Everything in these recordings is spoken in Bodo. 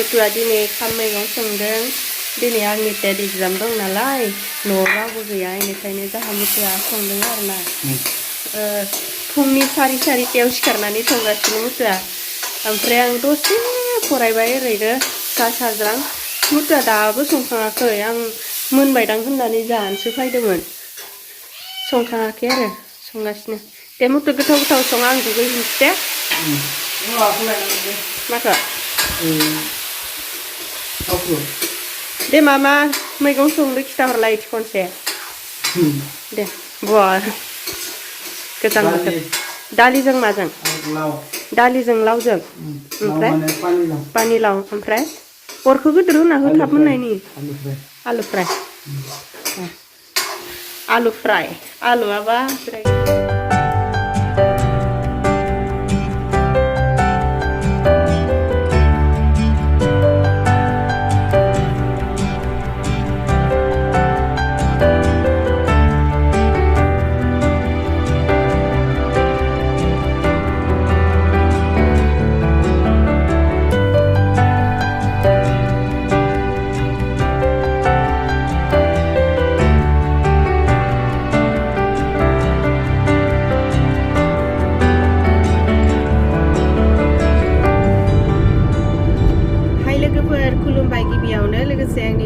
Mutua dini kami yang sengdeng dini angin TET exam dong nalai nora buaya ini kayaknya dah mutua sengdeng karena fungni sari tiaw karena ni tongga sini mutua ampre yang dosi porai bayar itu kasarang mutua dah bu songkang aku yang mun baidang kendani jalan supaya demen songkang aku ya songga sini dia mutua getau songang juga ini teh maka deh mama megang sungguh kita horlai konser deh buat ketang dali jeng majang dali jeng lau jeng pani lau ampre orku gedru nah hutap mana ini alu fry alu apa fry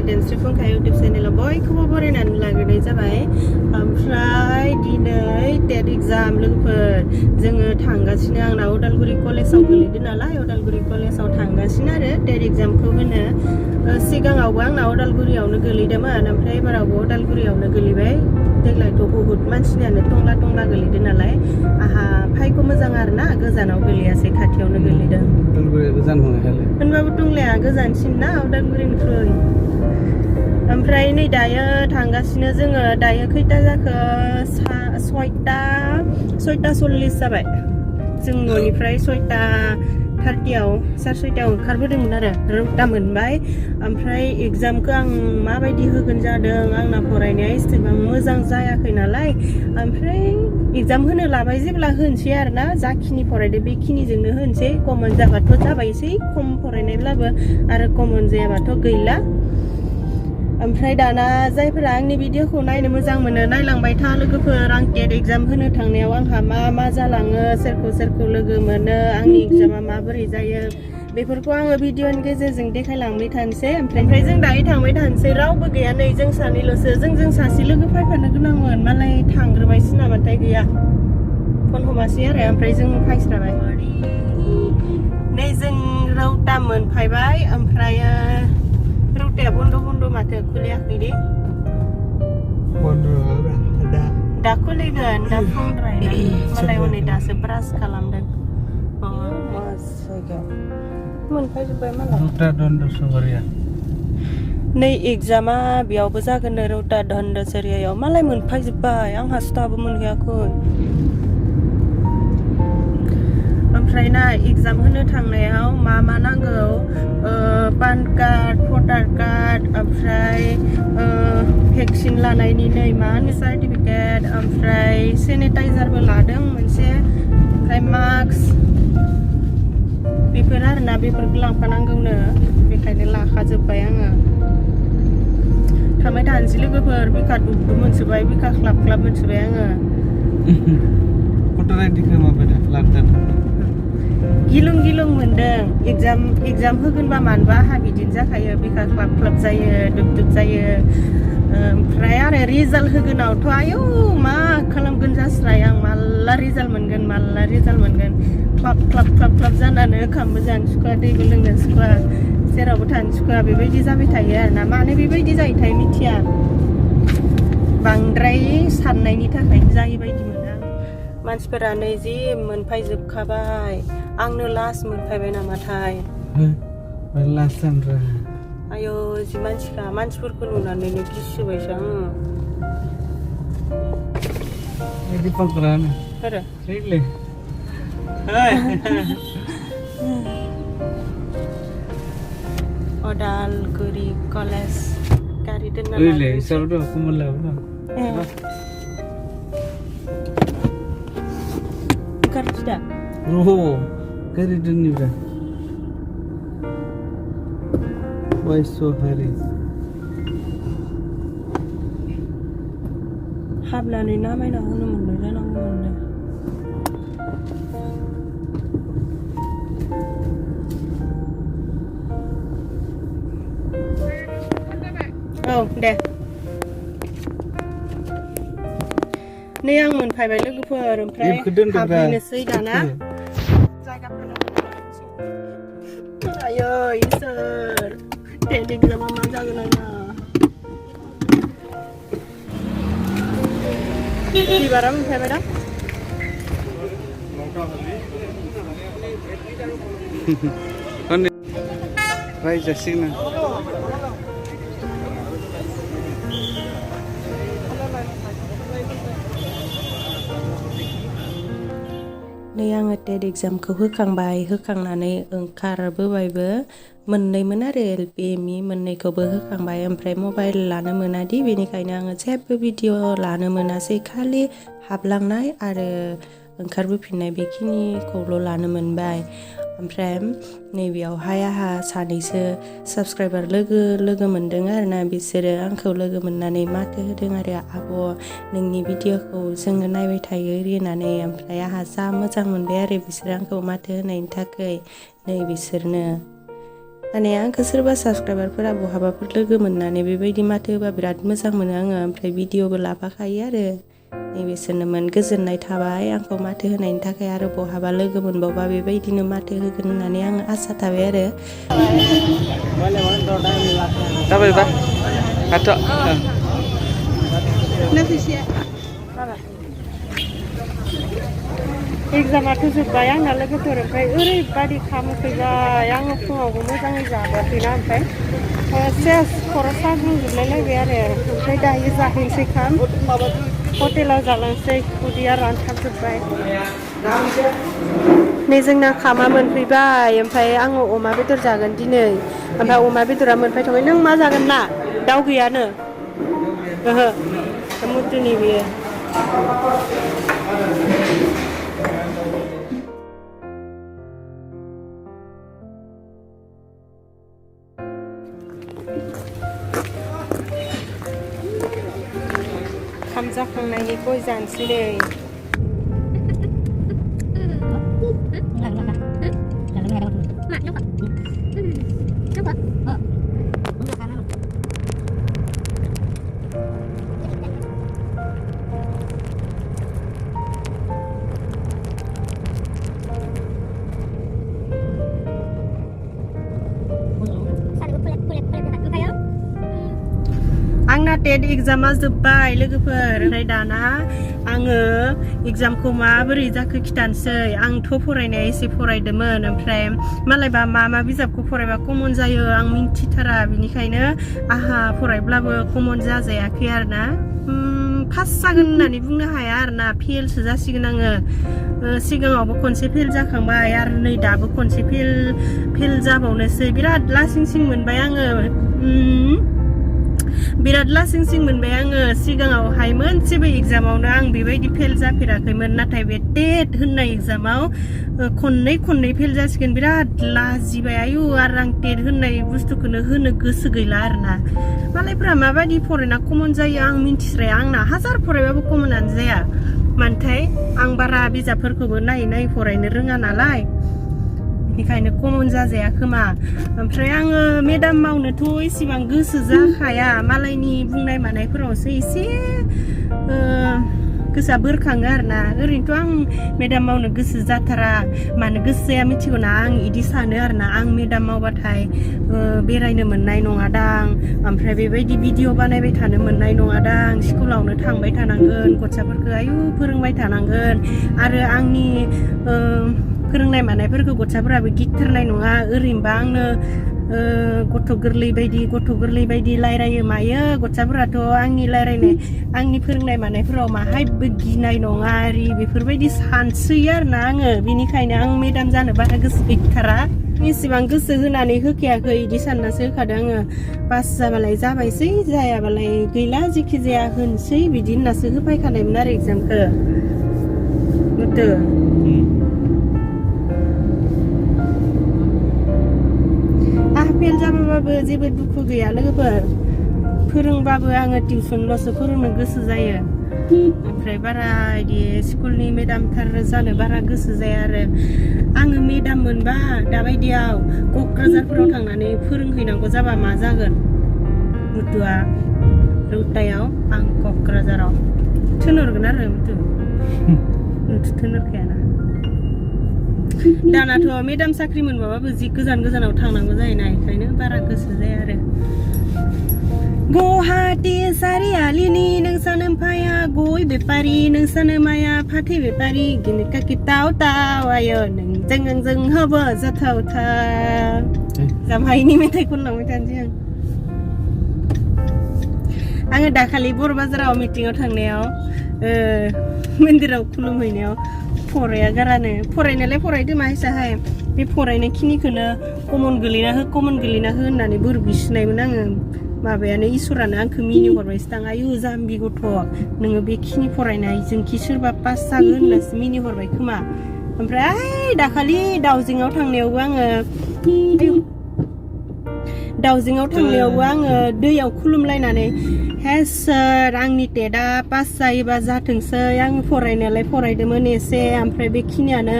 Dhwnsri Fungkha YouTube channel boy खबर बरायनानै लाग्रोनाय जाबाय ओमफ्राय दिनै TET exam लोगोफोर जोङो थांगासिनो आंना उदालगुरि कलेजाव गोलैदों नालाय उदालगुरि कलेजाव थांगासिनो आरो TET examखौ होनो सिगाङावबो आंना उदालगुरियावनो गोलैदोंमोन ओमफ्राय एबारावबो उदालगुरियावनो गोलैबाय देग्लायथ' बहुत मानसियानो टंला गोलैदों नालाय आहा फायखौ मोजां आरोना गोजानाव गोलैयासै खाथियावनो गोलैदों उदालगुरिया गोजान होनबाबो टंलाया गोजानसिन ना उदालगुरिनिख्रुइ ओमफ्राय नै दायो थांगासिनो जोङो दायो खैथा जाखो 6:40 जाबाय जों न'निफ्राय 6:30आव 6:30आव ओंखारबोदोंमोन आरो रौता मोनबाय ओमफ्राय एग्जामखौ आं माबायदि होगोन जादों आंना फरायनाया एसेबां मोजां जायाखै नालाय ओमफ्राय एग्जाम होनो लाबाय जेब्ला होनसै आरोना जाखिनि फरायदो बेखिनिजोंनो होनसै कमन जाबाथ' जाबायसै खम फरायनायब्लाबो आरो कमन जायाबाथ' गैला ओमफ्राय दाना जायफोरा आंनि भिडिअखौ नायनो मोजां मोनो नायलांबाय था लोगोफोर आं TET exam होनो थांनायाव आंहा मा जालाङो सोरखौ लोगो मोनो आंनि एग्जामा माबोरै जायो बेफोरखौ आङो भिडिअनि गेजेरजों देखायलांबाय थानोसै ओमफ्राय जों दायो थांबाय थानोसै रावबो गैया नै जों सानैल'सो जों सासे लोगो फैफानो गोनांमोन मालाय थांग्रोबायसो नामाथाय गैया फन हमासै आरो ओमफ्राय जों फायस्राबाय नै जों रौता मोनफैबाय ओमफ्राय रौताया बन्द' माथो खुलियाखै दे दा खुलिगोन दा फुंद्राय मालाय हनै दासो ब्रास खालामदों मोनफैजोब्बाय मालाय रौता धनसरिया नै एग्जामा बेयावबो जागोन रौता धनसरियायाव मालाय मोनफैजोब्बाय आंहासो दाबो मोनहैयाखै ओमफ्राय ना एग्जाम होनो थांनायाव मा नांगौ पान कार्ड भटार कार्ड ओमफ्राय भेक्सिन लानायनि नै मा होनो सार्टिफिकेट ओमफ्राय सेनिटाइजारबो लादों मोनसे ओमफ्राय मास्क बेफोर आरोना बेफोरखौ लांफानांगौनो बेखायनो लाखाजोब्बाय आङो थांबाय थानोसै लोगोफोर बिखा दुब मोनसोबाय बिखा ख्लाब मोनसोबाय आङो भटार आइडिखौ माबायदि लादों गिलुं मोनदों एग्जाम होगोनबा मानोबा आंहा बिदिनो जाखायो बिखा ख्लाब जायो दुब जायो ओमफ्राय आरो रिजाल्ट होगोनावथ' आयौ मा खालामगोन जास्राय आं माला रिजाल्ट मोनगोन ख्लाब जानानै ओंखामबो जानो सुखुवा दैबो लोंनो सुखुवा जेरावबो थानो सुखुवा बेबायदि जाबाय थायो आरोना मानो बेबायदि जायोथाय मिथिया बांद्राय साननायनि थाखायनो जायो बायदि मोनो आं मानसिफोरा नै जि मोनफैजोबखाबाय आंनो लास्ट मोनफैबाय नामाथाय लास्ट जाम्रा आयौ जि मानसिफोरखौ नुनानैनो गिसोबायसो आङो Dhwnsri Fungkha. Ada. Really? Hai. Odalguri College kari dengan Really? Saudara aku malah. Bukan sudah. Oh, kari deni dah. Why so hurry? Hablan ini nama ini aku nombor dan aku nombor. Oh, deh. Ni yang menpai balik ke per, menpai habis nasi dana. Ayo, Isar. Tadi kita mama jaga nana. Di barang menpai balik. Kan? Rai jasing na. नै आङो टेट एग्जामखौ होखांनानै ओंखारबोबायबो मोननैमोन आरो एलपिएमइ मोननैखौबो होखांबाय ओमफ्राय मबाइल लानो मोनादि बेनिखायनो आङो जेबो भिडिअ लानो मोनासै खालि हाबलांनाय आरो ओंखारबोफिननाय बेखिनिखौल' लानो मोनबाय ओमफ्राय नैबेयावहाय आहा सानैसो साबस्क्राइबार लोगो मोनदों आरोना बिसोरो आंखौ लोगो मोननानै माथो होदों आरो आब' नोंनि भिडिअखौ जोङो नायबाय थायो ओरै होननानै ओमफ्राय आहा जा मोजां मोनबाय आरो बिसोरो आंखौ माथो होनायनि थाखाय नै बिसोरनो माने आंखौ सोरबा साबस्क्राइबारफोरा बहाबाफोर लोगो मोननानै बेबायदि माथो होबा बिराद मोजां मोनो आङो ओमफ्राय भिडिअबो लाफाखायो आरो नैबेसोरनोमोन गोजोननाय थाबाय आंखौ माथो होनायनि थाखाय आरो बहाबा लोगो मोनबावबा बेबायदिनो माथो होगोन होननानै आङो आसा थाबाय आरो Tahu ba? Kato. Examatu जोब्बाय आंना लोगोफोर ओमफ्राय ओरैबादि खामखैबाय आङो फुङावबो मोजाङै जाबोआखैना ओमफ्राय सेस खर' साग्लुंजोबलायलायबाय आरो ओमफ्राय दायो जाहैनोसै खाम हटेलाव जालांसै उदैया रानथाबजोब्बाय नै जोंना खामा मोनफैबाय ओमफ्राय आङो अमा बेदर जागोन दिनै ओमफ्राय अमा बेदरा मोनफैथ'बाय नों मा जागोन ना दाउ गैयानो ओहो मुथुनि बियो खाम जाखांनायनि गय जानोसै नै आंना टेट एग्जामा जोब्बाय लोगोफोर ओमफ्राय दाना आङो एग्जामखौ माबोरै जाखो खिथानोसै आंथ' फरायनाया एसे फरायदोंमोन ओमफ्राय मालायबा मा बिजाबखौ फरायबा कमन जायो आं मिन्थिथारा बिनिखायनो आहा फरायब्लाबो कमन जाजायाखै आरोना पास जागोन होननानै बुंनो हाया आरोना फेलसो जासिगोन आङो सिगाङावबो खनसे फेल जाखांबाय आरो नै दाबो खनसे फेल जाबावनोसै बिराद लासिंसिं मोनबाय आङो बिराद लासिंसिं मोनबाय आङो सिगाङावहाय मोनसेबो एग्जामावनो आं बेबायदि फेल जाफेराखैमोन नाथाय बे टेट होननाय एग्जामाव खननै फेल जासिगोन बिराद लाजिबाय आयु आरो आं टेट होननाय बुस्थुखौनो होनो गोसो गैला आरोना मालायफोरा माबायदि फरायना कमन जायो आं मिन्थिस्राया आंना हाजार फरायबाबो कमनानो जाया मानोथाय आं बारा बिजाबफोरखौबो नायै फरायनो रोङा नालाय बेनिखायनो कमन जाजाया खोमा ओमफ्राय आङो मेडाम मावनोथ' एसेबां गोसो जाखाया मालायनि बुंनाय मानायफोरावसो एसे गोसोआ बोरखाङो आरोना ओरैनोथ' आं मेडाम मावनो गोसो जाथारा मानो गोसो जाया मिथिगौना आं इदि सानो आरोना आं मेडाम मावबाथाय बेरायनो मोननाय नङादां ओमफ्राय बेबायदि भिडिअ बानायबाय थानो मोननाय नङादां स्कुलावनो थांबाय थानांगोन गथ'साफोरखौ आयु फोरोंबाय थानांगोन आरो आंनि फोरोंनाय मानायफोरखौ गथ'साफोराबो गिथारनाय नङा ओरैनोबा आंनो गथ' गोरलै बायदि रायलायो मायो गथसाफोराथ' आंनि रायलायनाय आंनि फोरोंनाय मानायफोराव माहायबो गिनाय नङा आरि बेफोरबायदि सानसैयो आरोना आङो बेनिखायनो आं मेडाम जानो बारा गोसो गैथारा एसेबां गोसो होनानै होखायाखै इदि साननासो होखादों आङो पास जाबालाय जाबायसै जायाबालाय गैला जेखि जाया होनसै बिदि होननासो होफायखानायमोन आरो एग्जामखौ गोदो फेल जाबाबो जेबो दुखु गैया लोगोफोर फोरोंबाबो आङो टिउसनल'सो फोरोंनो गोसो जायो ओमफ्राय बारा इदि स्कुलनि मेडामथार जानो बारा गोसो जाया आरो आङो मेडाम मोनबा दाबायदियाव क'क्राझारफोराव थांनानै फोरोंहैनांगौ जाबा मा जागोन मुथुआ रौतायाव आं क'क्राझाराव थिनहरगोन आरो मुथु थिनहरखायाना दानाथ' मेडाम साख्रि मोनबाबो जि गोजानाव थांनांगौ जायोना ओंखायनो बारा गोसो जाया आरो गुवाहाटी सारियालिनि नोंसानो फाया गय बेपारि नोंसानो माया फाथै बेपारि गिनिका किताव ताव आयो नोंजों आंजों होबो जाथावथा जामायनि मेथाइ खनलांबाय थानोसै आङो दाखालि बर' बाजाराव मिटिङाव थांनायाव मन्दिराव खुलुमहैनायाव फराया गारानो फरायनायालाय फरायदो मा हिसाहाय बे फरायनाय खिनिखौनो कमन गोलैना हो होननानै बोर बिसिनायमोन आङो माबायानो इसोरानो आंखौ मिनिहरबायसो दां आयु जाम्बि गथ' नोङो बेखिनि फरायनायजोंखि सोरबा पास जागोन होननासो मिनिहरबाय खोमा ओमफ्राय दाखालि दाउजिङाव थांनायावबो आङो दैयाव खुलुमलायनानै हे सोर आंनि टेटआ पास जायोबा जाथोंसै आं फरायनायालाय फरायदोंमोन एसे ओमफ्राय बेखिनियानो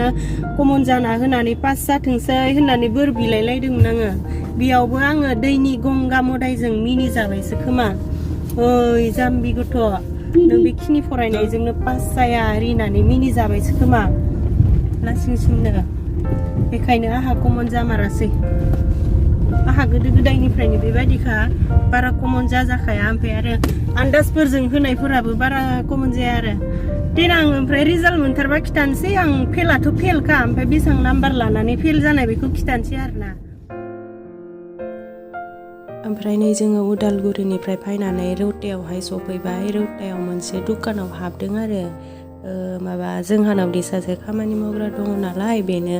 कमन जाना होनानै पास जाथोंसै होननानै बोर बिलायलायदोंमोन आङो बेयावबो आङो दैनि गंगा मोदायजों मिनि जाबायसो खोमा ओइ जाम्बि गथ' नों बेखिनि फरायनायजोंनो पास जाया आरि होननानै मिनि जाबायसो खोमा लासिंसिंनो बेखायनो आंहा कमन जामारासै आंहा गोदो गोदायनिफ्रायनो बेबायदिखा बारा कमन जाखाया ओमफ्राय आरो आन्दाजफोरजों होनायफोराबो बारा कमन जाया आरो देनां ओमफ्राय रिजाल्ट मोनथारबा खिथानोसै आं फेलाथ' फेलखा ओमफ्राय बेसेबां नाम्बार लानानै फेल जानाय बेखौ खिथानोसै आरोना ओमफ्राय नै जोङो उदालगुरिनिफ्राय फैनानै रौतायावहाय सफैबाय रौतायाव मोनसे दुखानाव हाबदों आरो माबा जोंहानाव सासे खामानि मावग्रा दङ नालाय बेनो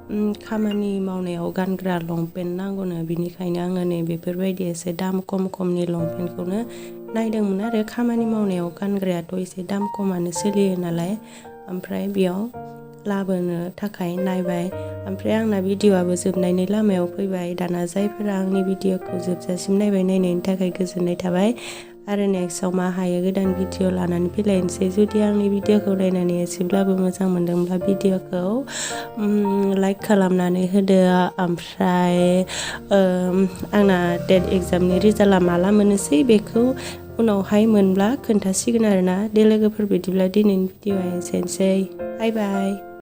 खामानि मावनायाव गानग्रा लंपेन्ट नांगौनो बिनिखायनो आङो नै बेफोरबायदि एसे दाम खमनि लंपेन्टखौनो नायदोंमोन आरो खामानि मावनायाव गानग्रायाथ' एसे दाम खमानो सोलियो नालाय ओमफ्राय बेयाव लाबोनो थाखाय नायबाय ओमफ्राय आंना भिडिअ'आबो जोबनायनि लामायाव फैबाय दाना जायफोरा आंनि भिडिअ'खौ जोबजासिम नायनायनि थाखाय गोजोननाय थाबाय आरो नेक्स्टआव मा हायो गोदान भिडिअ लानानै फैलायनोसै जुदि आंनि भिडिअ'खौ नायनानै एसेब्लाबो मोजां मोनदोंब्ला भिडिअ'खौ लाइक खालामनानै होदो ओमफ्राय आंना टेट एग्जामनि रिजाल्टआ माला मोनोसै बेखौ उनावहाय मोनब्ला खोन्थासिगोन आरोना दे लोगोफोर बिदिब्ला दिनैनि भिडिअ'आ एसेनोसै बाय बाय